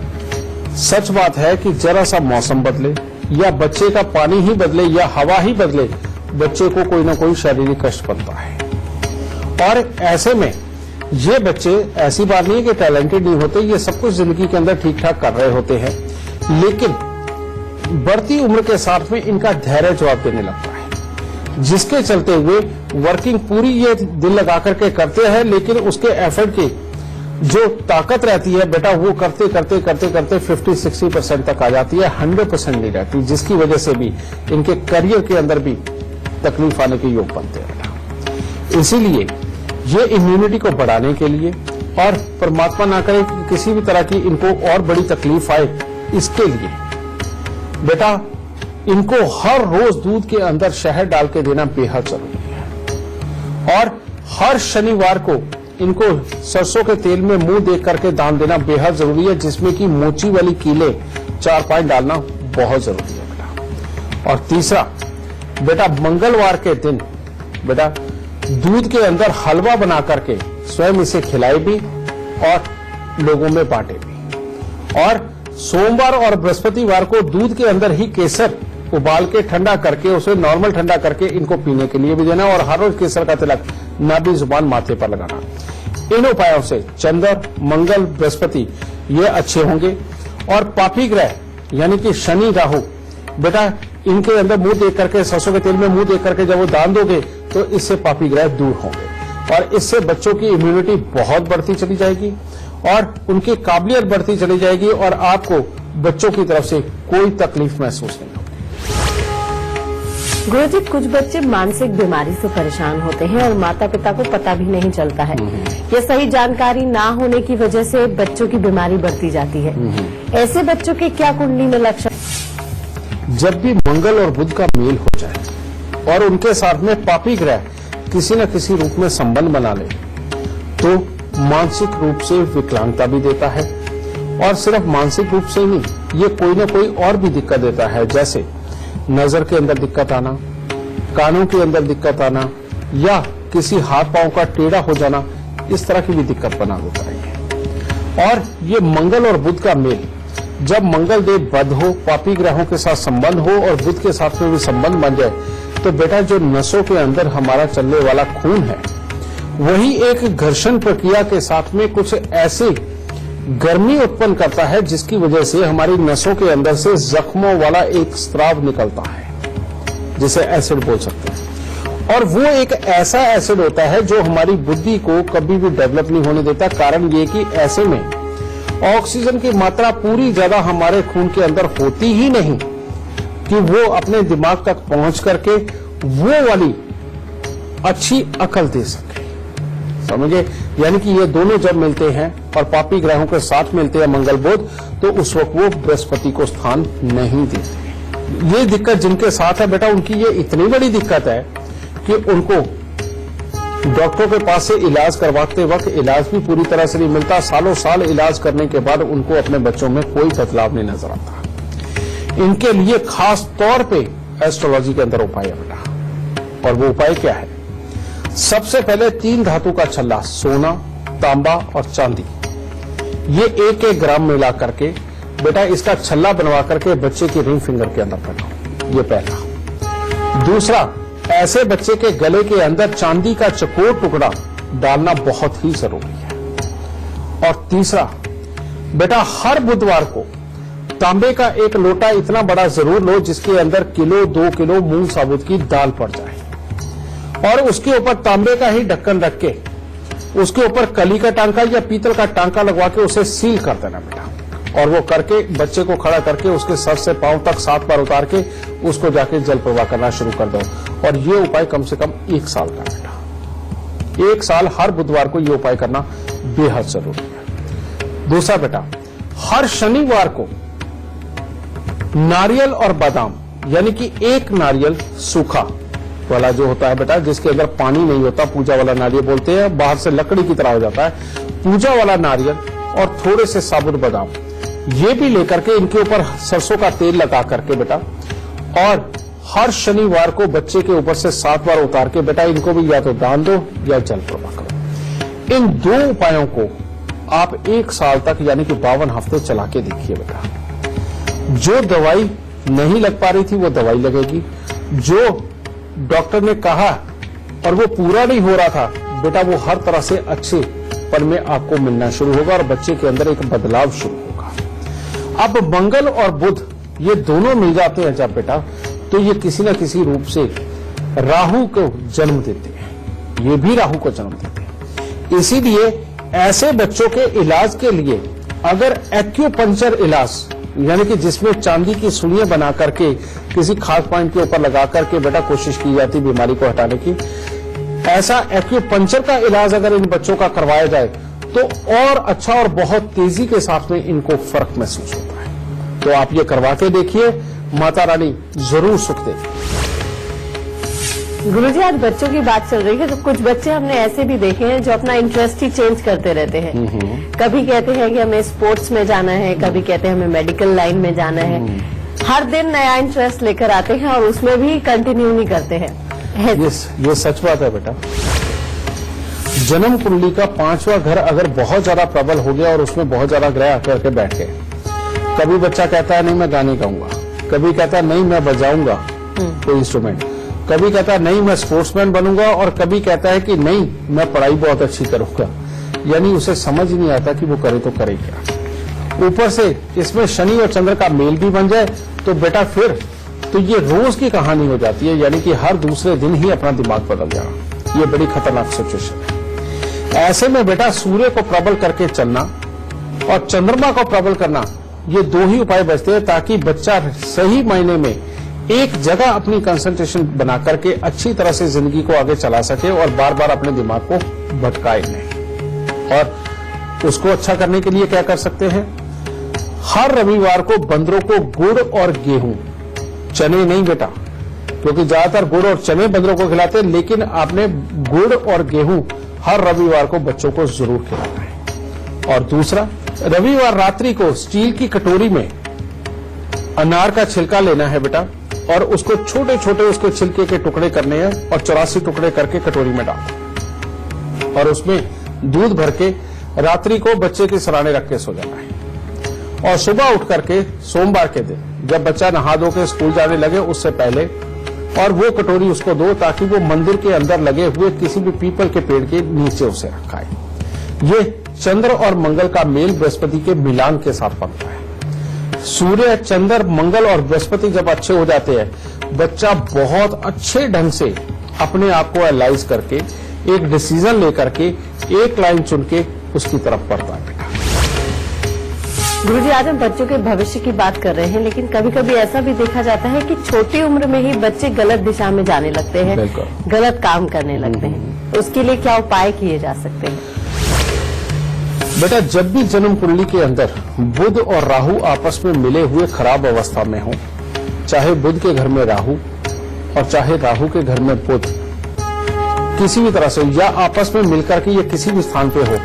सच बात है कि जरा सा मौसम बदले या बच्चे का पानी ही बदले या हवा ही बदले, बच्चे को कोई ना कोई शारीरिक कष्ट बनता है। और ऐसे में ये बच्चे, ऐसी बात नहीं है कि टैलेंटेड नहीं होते, ये सब कुछ जिंदगी के अंदर ठीक ठाक कर रहे होते हैं, लेकिन बढ़ती उम्र के साथ में इनका धैर्य जवाब देने लगता है, जिसके चलते हुए वर्किंग पूरी ये दिल लगा करके करते हैं, लेकिन उसके एफर्ट की जो ताकत रहती है बेटा वो करते करते करते करते 50-60% तक आ जाती है, 100% नहीं रहती, जिसकी वजह से भी इनके करियर के अंदर भी तकलीफ आने के योग बनते हैं बेटा। इसीलिए ये इम्यूनिटी को बढ़ाने के लिए और परमात्मा ना करे कि किसी भी तरह की इनको और बड़ी तकलीफ आए, इसके लिए बेटा इनको हर रोज दूध के अंदर शहद डाल के देना बेहद जरूरी है। और हर शनिवार को इनको सरसों के तेल में मुंह देख करके दान देना बेहद जरूरी है, जिसमें कि मोची वाली कीले 4-5 डालना बहुत जरूरी है बेटा। और तीसरा बेटा, मंगलवार के दिन बेटा दूध के अंदर हलवा बना करके स्वयं इसे खिलाए भी और लोगों में बांटे भी। और सोमवार और बृहस्पतिवार को दूध के अंदर ही केसर उबाल के ठंडा करके उसे नॉर्मल ठंडा करके इनको पीने के लिए भी देना और हर रोज केसर का तिलक नाभि जुबान माथे पर लगाना। इन उपायों से चंद्र, मंगल, बृहस्पति ये अच्छे होंगे। और पापी ग्रह यानी कि शनि, राहु बेटा इनके अंदर मुंह देख करके, सरसों के तेल में मुंह देख करके जब वो दान दोगे तो इससे पापी ग्रह दूर होंगे और इससे बच्चों की इम्यूनिटी बहुत बढ़ती चली जाएगी और उनकी काबिलियत बढ़ती चली जाएगी और आपको बच्चों की तरफ से कोई तकलीफ महसूस नहीं होगी। गुरुजी, कुछ बच्चे मानसिक बीमारी से परेशान होते हैं और माता पिता को पता भी नहीं चलता है। ये सही जानकारी ना होने की वजह से बच्चों की बीमारी बढ़ती जाती है। ऐसे बच्चों के क्या कुंडली में लक्षण? जब भी मंगल और बुध का मेल हो जाए और उनके साथ में पापी ग्रह किसी न किसी रूप में संबंध बना ले तो मानसिक रूप से विकलांगता भी देता है। और सिर्फ मानसिक रूप से ही, ये कोई न कोई और भी दिक्कत देता है, जैसे नजर के अंदर दिक्कत आना, कानों के अंदर दिक्कत आना, या किसी हाथ पांव का टेढ़ा हो जाना, इस तरह की भी दिक्कत बना देता है। और ये मंगल और बुध का मेल, जब मंगल देव बद हो, पापी ग्रहों के साथ संबंध हो और बुध के साथ में भी संबंध बन जाए, तो बेटा जो नसों के अंदर हमारा चलने वाला खून है, वही एक घर्षण प्रक्रिया के साथ में कुछ ऐसे गर्मी उत्पन्न करता है जिसकी वजह से हमारी नसों के अंदर से जख्मों वाला एक स्राव निकलता है, जिसे एसिड बोल सकते हैं। और वो एक ऐसा एसिड होता है जो हमारी बुद्धि को कभी भी डेवलप नहीं होने देता। कारण ये कि ऐसे में ऑक्सीजन की मात्रा पूरी ज्यादा हमारे खून के अंदर होती ही नहीं कि वो अपने दिमाग तक पहुंच करके वो वाली अच्छी अकल दे सके, समझे। यानी कि ये दोनों जब मिलते हैं और पापी ग्रहों के साथ मिलते हैं मंगल बुध, तो उस वक्त वो बृहस्पति को स्थान नहीं देते। ये दिक्कत जिनके साथ है बेटा, उनकी ये इतनी बड़ी दिक्कत है कि उनको डॉक्टरों के पास से इलाज करवाते वक्त इलाज भी पूरी तरह से नहीं मिलता। सालों साल इलाज करने के बाद उनको अपने बच्चों में कोई बदलाव नहीं नजर आता। इनके लिए खास तौर पे एस्ट्रोलॉजी के अंदर उपाय है बेटा। और वो उपाय क्या है? सबसे पहले 3 धातु का छल्ला, सोना, तांबा और चांदी, ये 1-1 ग्राम मिला करके बेटा इसका छल्ला बनवा करके बच्चे की रिंग फिंगर के अंदर पहनाओ। ये पहला। दूसरा, ऐसे बच्चे के गले के अंदर चांदी का चकोर टुकड़ा डालना बहुत ही जरूरी है। और तीसरा, बेटा हर बुधवार को तांबे का 1 लोटा इतना बड़ा जरूर लो जिसके अंदर 1-2 किलो मूंग साबुत की दाल पड़ जाए, और उसके ऊपर तांबे का ही ढक्कन रख के उसके ऊपर कली का टांका या पीतल का टांका लगवा के उसे सील कर देना बेटा। और वो करके बच्चे को खड़ा करके उसके सर से पांव तक 7 बार उतार के उसको जाके जल प्रवाह करना शुरू कर दो। और ये उपाय कम से कम 1 साल का बेटा, 1 साल हर बुधवार को ये उपाय करना बेहद जरूरी है। दूसरा बेटा, हर शनिवार को नारियल और बादाम, यानी कि 1 नारियल सूखा वाला जो होता है बेटा, जिसके अंदर पानी नहीं होता, पूजा वाला नारियल बोलते हैं, बाहर से लकड़ी की तरह हो जाता है, पूजा वाला नारियल और थोड़े से साबुत बादाम, ये भी लेकर के इनके ऊपर सरसों का तेल लगा करके बेटा, और हर शनिवार को बच्चे के ऊपर से 7 बार उतार के बेटा इनको भी या तो दान दो या जल प्रवाह करो। इन 2 उपायों को आप 1 साल तक यानी कि 52 हफ्ते चला के देखिए बेटा। जो दवाई नहीं लग पा रही थी वो दवाई लगेगी, जो डॉक्टर ने कहा और वो पूरा नहीं हो रहा था बेटा, वो हर तरह से अच्छे पल में आपको मिलना शुरू होगा और बच्चे के अंदर एक बदलाव शुरू होगा। अब मंगल और बुध ये दोनों मिल जाते हैं जब बेटा, तो ये किसी न किसी रूप से राहु को जन्म देते हैं, ये भी राहु को जन्म देते हैं। इसीलिए ऐसे बच्चों के इलाज के लिए अगर एक्यूपंक्चर इलाज, यानी कि जिसमें चांदी की सुइयां बना करके किसी खास पॉइंट के ऊपर लगा करके बेटा कोशिश की जाती बीमारी को हटाने की, ऐसा एक्यूपंक्चर का इलाज अगर इन बच्चों का करवाया जाए तो और अच्छा और बहुत तेजी के साथ में इनको फर्क महसूस होता है। तो आप ये करवा के देखिए, माता रानी जरूर सुख देगी। गुरुजी, आज बच्चों की बात चल रही है तो कुछ बच्चे हमने ऐसे भी देखे हैं जो अपना इंटरेस्ट ही चेंज करते रहते हैं। कभी कहते हैं कि हमें स्पोर्ट्स में जाना है, कभी कहते हैं हमें मेडिकल लाइन में जाना है। हर दिन नया इंटरेस्ट लेकर आते हैं और उसमें भी कंटिन्यू नहीं करते हैं। ये सच बात है बेटा। जन्म कुंडली का 5वां घर अगर बहुत ज्यादा प्रबल हो गया और उसमें बहुत ज्यादा ग्रह आकर के बैठ गए, कभी बच्चा कहता है नहीं मैं गाने गाऊंगा, कभी कहता है नहीं मैं बजाऊंगा कोई इंस्ट्रूमेंट, कभी कहता है नहीं मैं स्पोर्ट्समैन बनूंगा, और कभी कहता है कि नहीं मैं पढ़ाई बहुत अच्छी करूंगा। यानी उसे समझ नहीं आता कि वो करे तो करे क्या। ऊपर से इसमें शनि और चंद्र का मेल भी बन जाए तो बेटा फिर तो ये रोज की कहानी हो जाती है, यानी कि हर दूसरे दिन ही अपना दिमाग बदल जाना। ये बड़ी खतरनाक सिचुएशन है। ऐसे में बेटा सूर्य को प्रबल करके चलना और चंद्रमा को प्रबल करना, ये 2 ही उपाय बचते हैं ताकि बच्चा सही मायने में एक जगह अपनी कंसंट्रेशन बना करके अच्छी तरह से जिंदगी को आगे चला सके और बार बार अपने दिमाग को भटकाए नहीं। और उसको अच्छा करने के लिए क्या कर सकते हैं, हर रविवार को बंदरों को गुड़ और गेहूं, चने नहीं बेटा, क्योंकि ज्यादातर गुड़ और चने बंदरों को खिलाते हैं, लेकिन आपने गुड़ और गेहूं हर रविवार को बच्चों को जरूर खिलाना है। और दूसरा, रविवार रात्रि को स्टील की कटोरी में अनार का छिलका लेना है बेटा, और उसको छोटे छोटे उसके छिलके के टुकड़े करने हैं और 84 टुकड़े करके कटोरी में डालना, और उसमें दूध भर के रात्रि को बच्चे के सराहने रख के सो जाना है। और सुबह उठ करके सोमवार के दिन जब बच्चा नहा धो के स्कूल जाने लगे उससे पहले और वो कटोरी उसको दो, ताकि वो मंदिर के अंदर लगे हुए किसी भी पीपल के पेड़ के नीचे उसे रखाए। ये चंद्र और मंगल का मेल बृहस्पति के मिलान के साथ बनता है। सूर्य, चंद्र, मंगल और बृहस्पति जब अच्छे हो जाते हैं, बच्चा बहुत अच्छे ढंग से अपने आप को एनालाइज करके एक डिसीजन लेकर के एक लाइन चुन के उसकी तरफ बढ़ता है बेटा। गुरुजी, आज हम बच्चों के भविष्य की बात कर रहे हैं, लेकिन कभी कभी ऐसा भी देखा जाता है कि छोटी उम्र में ही बच्चे गलत दिशा में जाने लगते हैं, गलत काम करने लगते हैं। उसके लिए क्या उपाय किए जा सकते हैं? बेटा, जब भी जन्म कुंडली के अंदर बुध और राहु आपस में मिले हुए खराब अवस्था में हो, चाहे बुध के घर में राहु और चाहे राहु के घर में बुध, किसी भी तरह से या आपस में मिलकर के ये किसी भी स्थान पे हो,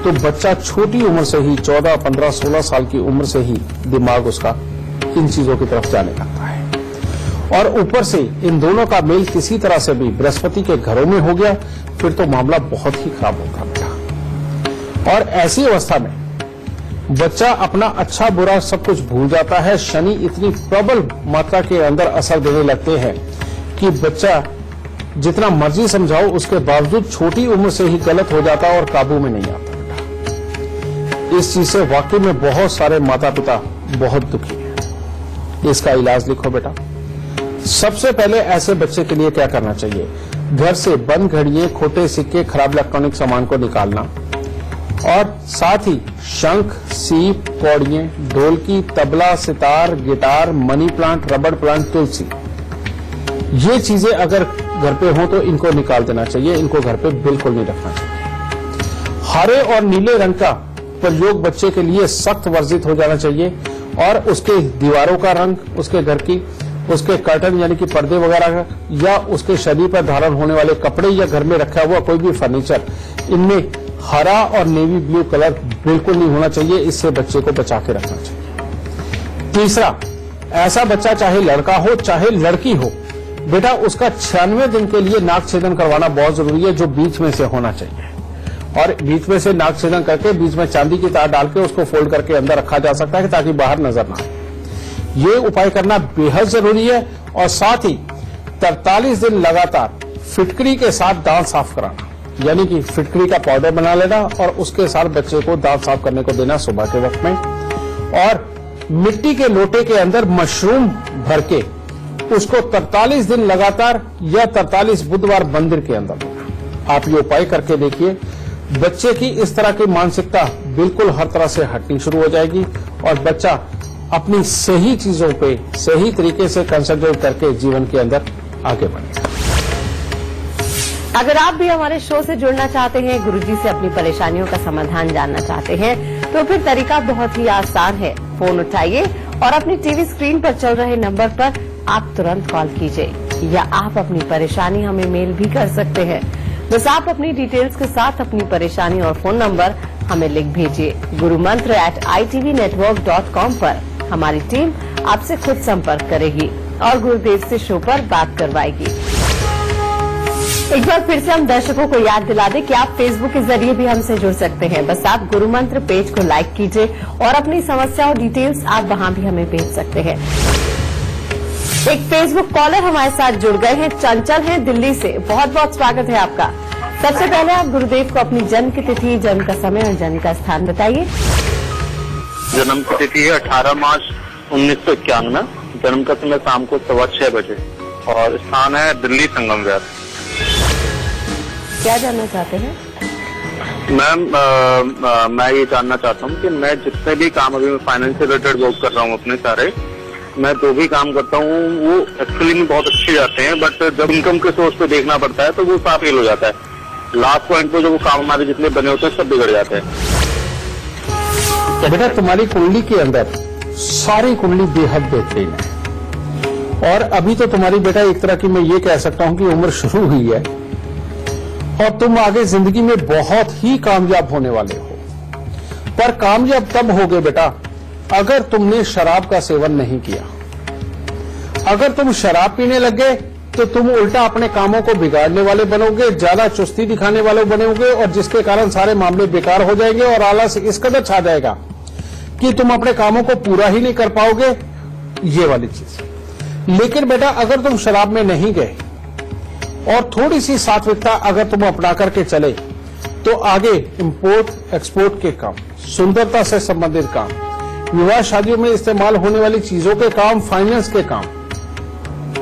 तो बच्चा छोटी उम्र से ही 14, 15, 16 साल की उम्र से ही दिमाग उसका इन चीजों की तरफ जाने लगता है। और ऊपर से इन दोनों का मेल किसी तरह से भी बृहस्पति के घरों में हो गया, फिर तो मामला बहुत ही खराब होगा बेटा। और ऐसी अवस्था में बच्चा अपना अच्छा बुरा सब कुछ भूल जाता है। शनि इतनी प्रबल मात्रा के अंदर असर देने लगते हैं कि बच्चा जितना मर्जी समझाओ उसके बावजूद छोटी उम्र से ही गलत हो जाता है और काबू में नहीं आता बेटा। इस चीज से वाकई में बहुत सारे माता पिता बहुत दुखी हैं। इसका इलाज लिखो बेटा। सबसे पहले ऐसे बच्चे के लिए क्या करना चाहिए, घर से बंद घड़िए, खोटे सिक्के, खराब इलेक्ट्रॉनिक सामान को निकालना, और साथ ही शंख, सीप, पौड़ियां, ढोलकी, तबला, सितार, guitar, money plant, rubber plant, तुलसी, ये चीजें अगर घर पे हो तो इनको निकाल देना चाहिए। इनको घर पे बिल्कुल नहीं रखना चाहिए। हरे और नीले रंग का प्रयोग बच्चे के लिए सख्त वर्जित हो जाना चाहिए, और उसके दीवारों का रंग, उसके घर की, उसके कर्टन यानी कि पर्दे वगैरह, या उसके शरीर पर धारण होने वाले कपड़े या घर में रखा हुआ कोई भी फर्नीचर, इनमें हरा और नेवी ब्लू कलर बिल्कुल नहीं होना चाहिए। इससे बच्चे को बचा के रखना चाहिए। तीसरा, ऐसा बच्चा चाहे लड़का हो चाहे लड़की हो बेटा, उसका 96 दिन के लिए नाक छेदन करवाना बहुत जरूरी है, जो बीच में से होना चाहिए। और बीच में से नाक छेदन करके बीच में चांदी की तार डाल के उसको फोल्ड करके अंदर रखा जा सकता है ताकि बाहर नजर ना आए। ये उपाय करना बेहद जरूरी है। और साथ ही 43 दिन लगातार फिटकरी के साथ दांत साफ कराना, यानी कि फिटकरी का पाउडर बना लेना और उसके साथ बच्चे को दांत साफ करने को देना सुबह के वक्त में। और मिट्टी के लोटे के अंदर मशरूम भर के उसको 43 दिन लगातार या 43 बुधवार मंदिर के अंदर देना। आप ये उपाय करके देखिए, बच्चे की इस तरह की मानसिकता बिल्कुल हर तरह से हटनी शुरू हो जाएगी और बच्चा अपनी सही चीजों पे सही तरीके से कंसंट्रेट करके जीवन के अंदर आगे बढ़ेगा। अगर आप भी हमारे शो से जुड़ना चाहते हैं, गुरुजी से अपनी परेशानियों का समाधान जानना चाहते हैं, तो फिर तरीका बहुत ही आसान है। फोन उठाइए और अपनी टीवी स्क्रीन पर चल रहे नंबर पर आप तुरंत कॉल कीजिए, या आप अपनी परेशानी हमें मेल भी कर सकते हैं। बस आप अपनी डिटेल्स के साथ अपनी परेशानी और फोन नंबर हमें लिख भेजिए। gurumantra@itvnetwork.com पर हमारी टीम आपसे खुद संपर्क करेगी और गुरुदेव से शो पर बात करवाएगी। एक बार फिर से हम दर्शकों को याद दिला दें कि आप फेसबुक के जरिए भी हमसे जुड़ सकते हैं। बस आप गुरु मंत्र पेज को लाइक कीजिए और अपनी समस्या और डिटेल्स आप वहां भी हमें भेज सकते हैं। एक फेसबुक कॉलर हमारे साथ जुड़ गए हैं, चंचल हैं दिल्ली से। बहुत बहुत स्वागत है आपका। सबसे पहले आप गुरुदेव को अपनी जन्म की तिथि, जन्म का समय और जन्म का स्थान बताइए। जन्म की तिथि है 18 मार्च 1991। जन्म का समय शाम को 6:15 बजे और स्थान है दिल्ली संगम विहार। क्या जानना चाहते हैं? मैम, मैं ये जानना चाहता हूँ कि मैं जितने भी काम अभी फाइनेंस से रिलेटेड वर्क कर रहा हूँ अपने सारे, मैं जो भी काम करता हूँ वो एक्चुअली में बहुत अच्छे जाते हैं, बट जब इनकम के सोर्स पे देखना पड़ता है तो वो साफ फेल हो जाता है। लास्ट पॉइंट पे जो वो काम हमारे जितने बने होते हैं सब बिगड़ जाते हैं। तो बेटा तुम्हारी कुंडली के अंदर सारी कुंडली बेहद बेहतरीन है, और अभी तो तुम्हारी बेटा एक तरह की मैं ये कह सकता हूं कि उम्र शुरू हुई है, और तुम आगे जिंदगी में बहुत ही कामयाब होने वाले हो। पर कामयाब तब होगे बेटा अगर तुमने शराब का सेवन नहीं किया। अगर तुम शराब पीने लग गए तो तुम उल्टा अपने कामों को बिगाड़ने वाले बनोगे, ज्यादा चुस्ती दिखाने वाले बनोगे, और जिसके कारण सारे मामले बेकार हो जाएंगे और आलस इस कदर छा जाएगा कि तुम अपने कामों को पूरा ही नहीं कर पाओगे, ये वाली चीज। लेकिन बेटा अगर तुम शराब में नहीं गए और थोड़ी सी सात्विकता अगर तुम अपना करके चले तो आगे इंपोर्ट एक्सपोर्ट के काम, सुंदरता से संबंधित काम, विवाह शादियों में इस्तेमाल होने वाली चीजों के काम, फाइनेंस के काम,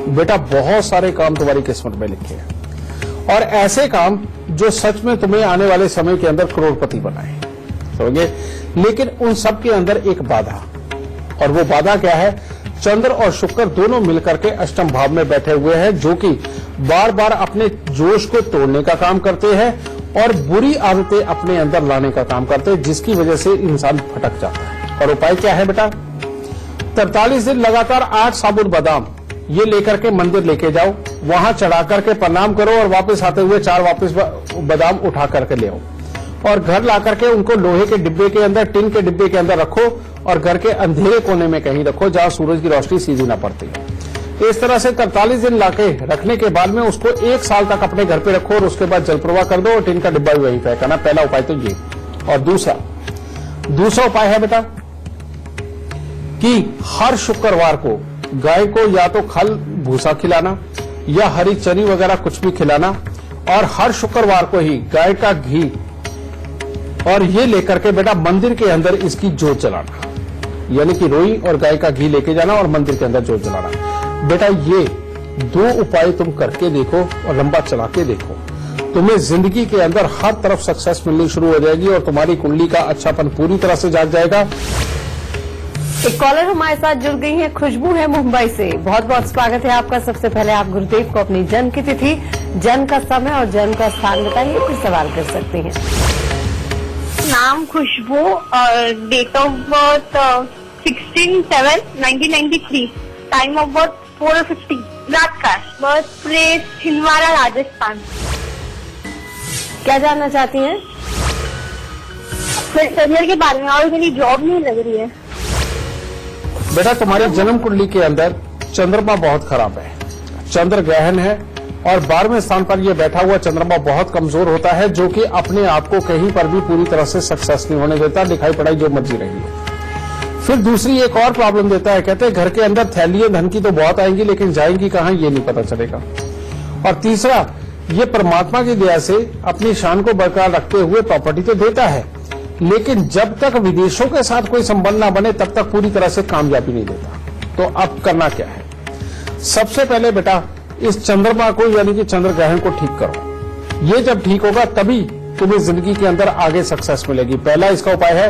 बेटा बहुत सारे काम तुम्हारी किस्मत में लिखे हैं, और ऐसे काम जो सच में तुम्हें आने वाले समय के अंदर करोड़पति बनाए, समझे। लेकिन उन सब के अंदर एक बाधा, और वो बाधा क्या है? चंद्र और शुक्र दोनों मिलकर के अष्टम भाव में बैठे हुए हैं, जो कि बार बार अपने जोश को तोड़ने का काम करते हैं और बुरी आदतें अपने अंदर लाने का काम करते हैं, जिसकी वजह से इंसान भटक जाता है। और उपाय क्या है बेटा? 43 दिन लगातार 8 साबुत बादाम ये लेकर के मंदिर लेके जाओ, वहां चढ़ा करके प्रणाम करो, और वापस आते हुए 4 वापस बादाम उठा करके ले आओ, और घर ला करके उनको लोहे के डिब्बे के अंदर, टिन के डिब्बे के अंदर रखो, और घर के अंधेरे कोने में कहीं रखो जहां सूरज की रोशनी सीधी ना पड़ती है। इस तरह से 43 दिन लाके रखने के बाद में उसको 1 साल तक अपने घर पे रखो, और उसके बाद जल प्रवाह कर दो, और टिन का डिब्बा भी वहीं फेंकना। पहला उपाय तो ये। और दूसरा उपाय है बेटा कि हर शुक्रवार को गाय को या तो खल भूसा खिलाना या हरी चरी वगैरह कुछ भी खिलाना, और हर शुक्रवार को ही गाय का घी और ये लेकर के बेटा मंदिर के अंदर इसकी जोत जलाना, यानी कि रोई और गाय का घी लेके जाना और मंदिर के अंदर जोत जलाना। बेटा ये 2 उपाय तुम करके देखो और लंबा चला के देखो, तुम्हें जिंदगी के अंदर हर तरफ सक्सेस मिलनी शुरू हो जाएगी और तुम्हारी कुंडली का अच्छापन पूरी तरह से जाग जाएगा। एक कॉलर हमारे साथ जुड़ गई हैं, खुशबू है मुंबई से। बहुत बहुत स्वागत है आपका। सबसे पहले आप गुरुदेव को अपनी जन्म की तिथि, जन्म का समय और जन्म का स्थान बताइए, फिर सवाल कर सकते हैं। नाम खुशबू और date of birth 16/7/1993, time of birth 4:50 रात का, बर्थ प्लेस छिंदवाड़ा राजस्थान। क्या जानना चाहती हैं? करियर के बारे में, और मेरी जॉब नहीं लग रही है। बेटा तुम्हारे जन्म कुंडली के अंदर चंद्रमा बहुत खराब है, चंद्र ग्रहण है, और 12वें स्थान पर यह बैठा हुआ चंद्रमा बहुत कमजोर होता है, जो कि अपने आप को कहीं पर भी पूरी तरह से सक्सेस नहीं होने देता, लिखाई पढ़ाई जो मर्जी रही है। फिर दूसरी एक और प्रॉब्लम देता है, कहते हैं घर के अंदर थैलियां धन की तो बहुत आएंगी, लेकिन जाएंगी कहां ये नहीं पता चलेगा। और तीसरा, ये परमात्मा की दया से अपनी शान को बरकरार रखते हुए प्रॉपर्टी तो देता है, लेकिन जब तक विदेशों के साथ कोई संबंध ना बने तब तक पूरी तरह से कामयाबी नहीं देता। तो अब करना क्या है? सबसे पहले बेटा इस चंद्रमा को, यानी कि चंद्र ग्रहण को ठीक करो। ये जब ठीक होगा तभी तुम्हें जिंदगी के अंदर आगे सक्सेस मिलेगी। पहला इसका उपाय है,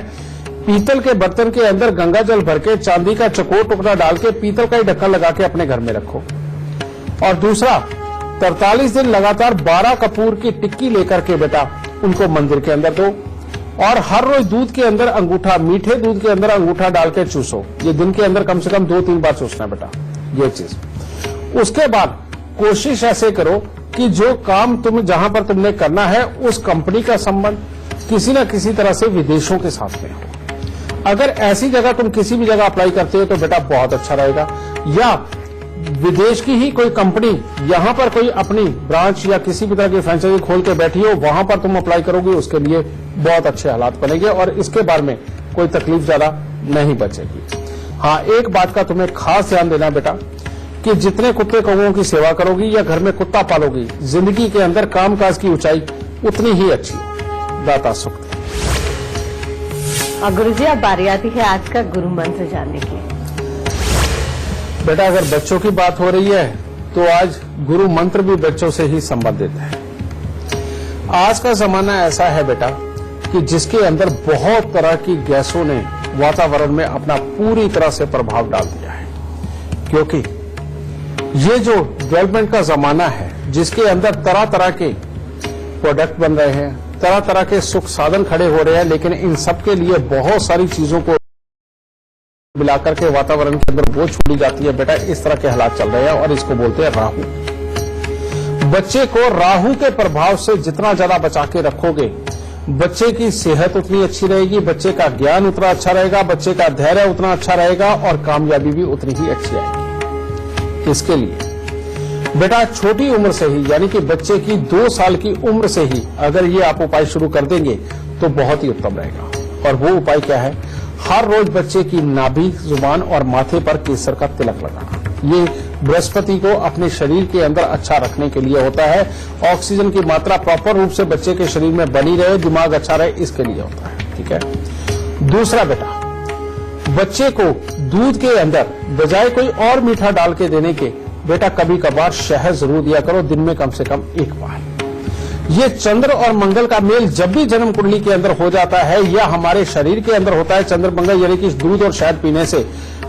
पीतल के बर्तन के अंदर गंगा जल भर के चांदी का चकोर टुकड़ा डाल के पीतल का ही ढक्कन लगा के अपने घर में रखो। और दूसरा, 43 दिन लगातार 12 कपूर की टिक्की लेकर के बेटा उनको मंदिर के अंदर दो, और हर रोज दूध के अंदर अंगूठा, मीठे दूध के अंदर अंगूठा डाल के चूसो। ये दिन के अंदर कम से कम 2-3 बार चूसना बेटा, ये चीज। उसके बाद कोशिश ऐसे करो कि जो काम तुम जहां पर तुमने करना है उस कंपनी का संबंध किसी न किसी तरह से विदेशों के साथ में हो। अगर ऐसी जगह तुम किसी भी जगह अप्लाई करते हो तो बेटा बहुत अच्छा रहेगा। या विदेश की ही कोई कंपनी यहां पर कोई अपनी ब्रांच या किसी भी तरह की फ्रेंचाइजी खोल के बैठी हो, वहां पर तुम अप्लाई करोगे, उसके लिए बहुत अच्छे हालात बनेंगे और इसके बारे में कोई तकलीफ ज्यादा नहीं बचेगी। हाँ, एक बात का तुम्हें खास ध्यान देना बेटा कि जितने कुत्ते कौओं की सेवा करोगी या घर में कुत्ता पालोगी, जिंदगी के अंदर कामकाज की ऊंचाई उतनी ही अच्छी हो। दाता सुख दे। गुरुजी, अब बारी आती है आज का गुरु मंत्र जानने की। बेटा अगर बच्चों की बात हो रही है तो आज गुरु मंत्र भी बच्चों से ही संबंधित है। आज का जमाना ऐसा है बेटा कि जिसके अंदर बहुत तरह की गैसों ने वातावरण में अपना पूरी तरह से प्रभाव डाल दिया है। क्योंकि ये जो डेवलपमेंट का जमाना है, जिसके अंदर तरह तरह के प्रोडक्ट बन रहे हैं, तरह तरह के सुख साधन खड़े हो रहे हैं, लेकिन इन सब के लिए बहुत सारी चीजों को मिलाकर के वातावरण के अंदर बोझ छोड़ी जाती है। बेटा, इस तरह के हालात चल रहे हैं और इसको बोलते हैं राहु। बच्चे को राहु के प्रभाव से जितना ज्यादा बचा के रखोगे, बच्चे की सेहत उतनी अच्छी रहेगी, बच्चे का ज्ञान उतना अच्छा रहेगा, बच्चे का धैर्य उतना अच्छा रहेगा और कामयाबी भी उतनी ही अच्छी आएगी। इसके लिए बेटा छोटी उम्र से ही, यानी कि बच्चे की 2 साल की उम्र से ही अगर ये आप उपाय शुरू कर देंगे तो बहुत ही उत्तम रहेगा। और वो उपाय क्या है? हर रोज बच्चे की नाभि, जुबान और माथे पर केसर का तिलक लगाना। ये बृहस्पति को अपने शरीर के अंदर अच्छा रखने के लिए होता है। ऑक्सीजन की मात्रा प्रॉपर रूप से बच्चे के शरीर में बनी रहे, दिमाग अच्छा रहे, इसके लिए होता है। ठीक है। दूसरा बेटा, बच्चे को दूध के अंदर बजाय कोई और मीठा डाल के देने के, बेटा कभी कभार शहद जरूर दिया करो, दिन में कम से कम 1 बार। ये चंद्र और मंगल का मेल जब भी जन्म कुंडली के अंदर हो जाता है या हमारे शरीर के अंदर होता है चंद्र मंगल, यानी कि दूध और शहद पीने से,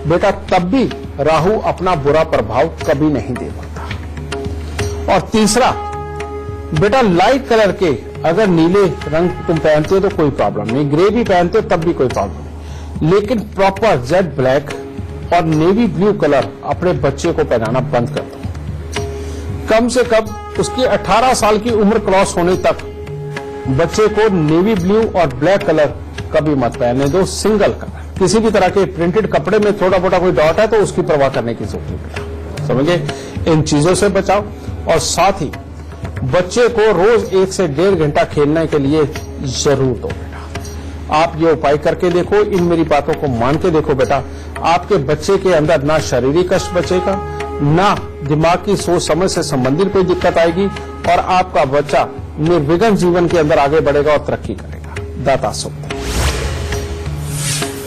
बेटा तब भी राहु अपना बुरा प्रभाव कभी नहीं दे पाता। और तीसरा बेटा, लाइट कलर के अगर नीले रंग तुम पहनते हो तो कोई प्रॉब्लम नहीं, ग्रे भी पहनते हो तब भी कोई प्रॉब्लम नहीं, लेकिन प्रॉपर जेड ब्लैक और नेवी ब्लू कलर अपने बच्चे को पहनाना बंद कर दो। कम से कम उसकी 18 साल की उम्र क्रॉस होने तक बच्चे को नेवी ब्लू और ब्लैक कलर कभी मत पहनने दो। सिंगल कलर, किसी भी तरह के प्रिंटेड कपड़े में थोड़ा मोटा कोई डॉट है तो उसकी परवाह करने की जरूरत नहीं। समझे? इन चीजों से बचाओ। और साथ ही बच्चे को रोज 1 से 1.5 घंटा खेलने के लिए जरूर दो। बेटा आप ये उपाय करके देखो, इन मेरी बातों को मान के देखो। बेटा आपके बच्चे के अंदर ना शारीरिक कष्ट बचेगा, ना दिमाग की सोच समझ से संबंधित कोई दिक्कत आएगी और आपका बच्चा निर्विघ्न जीवन के अंदर आगे बढ़ेगा और तरक्की करेगा। दाता सुख।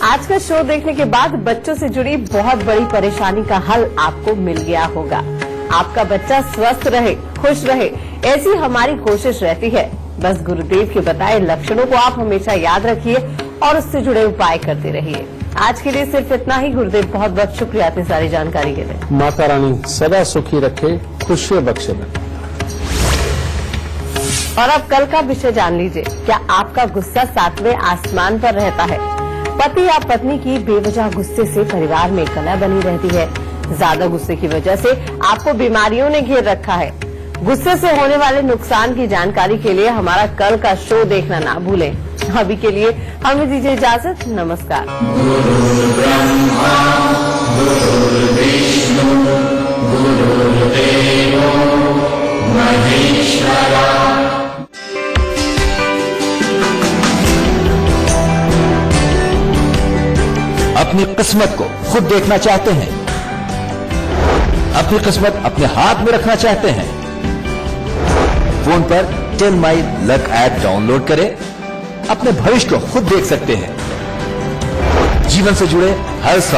आज का शो देखने के बाद बच्चों से जुड़ी बहुत बड़ी परेशानी का हल आपको मिल गया होगा। आपका बच्चा स्वस्थ रहे, खुश रहे, ऐसी हमारी कोशिश रहती है। बस गुरुदेव के बताए लक्षणों को आप हमेशा याद रखिए और उससे जुड़े उपाय करते रहिए। आज के लिए सिर्फ इतना ही। गुरुदेव बहुत बहुत शुक्रिया इतनी सारी जानकारी के लिए। माता रानी सदा सुखी रखे, खुशियां बख्शे। और अब कल का विषय जान लीजिए। क्या आपका गुस्सा 7वें आसमान पर रहता है? पति या पत्नी की बेवजह गुस्से से परिवार में कलह बनी रहती है। ज्यादा गुस्से की वजह से आपको बीमारियों ने घेर रखा है। गुस्से से होने वाले नुकसान की जानकारी के लिए हमारा कल का शो देखना ना भूलें। अभी के लिए हमें दीजिए इजाजत। नमस्कार। अपनी किस्मत को खुद देखना चाहते हैं? अपनी किस्मत अपने हाथ में रखना चाहते हैं? फोन पर 10 माई लक ऐप डाउनलोड करें, अपने भविष्य को खुद देख सकते हैं। जीवन से जुड़े हर सवाल